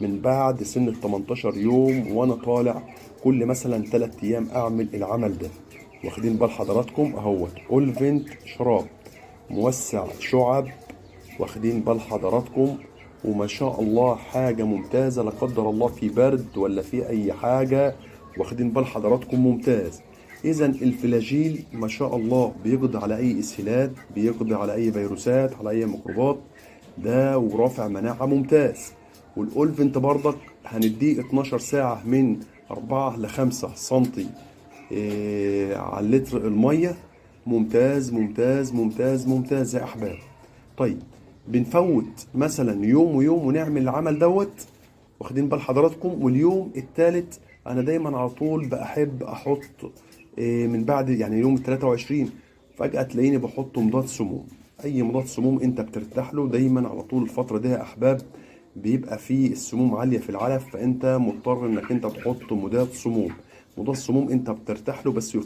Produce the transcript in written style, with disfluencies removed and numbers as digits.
من بعد سن ال 18 يوم وانا طالع كل مثلا 3 ايام اعمل العمل ده. واخدين بال حضراتكم اهوت اولفنت شراب موسع شعب. واخدين بال حضراتكم، وما شاء الله حاجة ممتازة، لا قدر الله في برد ولا في أي حاجة. واخدين بال حضراتكم ممتاز. إذا الفلاجيل ما شاء الله بيقضي على أي إسهالات، بيقضي على أي فيروسات، على أي ميكروبات، ده ورافع مناعة ممتاز. والأولفنت برضك هنديه 12 ساعة من 4 ل 5 سنتي على اللتر المية. ممتاز ممتاز ممتاز ممتاز يا أحباب. طيب، بنفوت مثلا يوم ويوم ونعمل العمل دوت. واخدين بال حضراتكم. واليوم التالت انا دايما على طول بحب احط من بعد يعني يوم ال 23 فجأة تلاقيني بحط مضاد سموم. اي مضاد سموم انت بترتاح له دايما على طول الفترة دي يا احباب، بيبقى فيه السموم عالية في العلف، فانت مضطر انك انت تحط مضاد سموم. مضاد سموم انت بترتاح له بس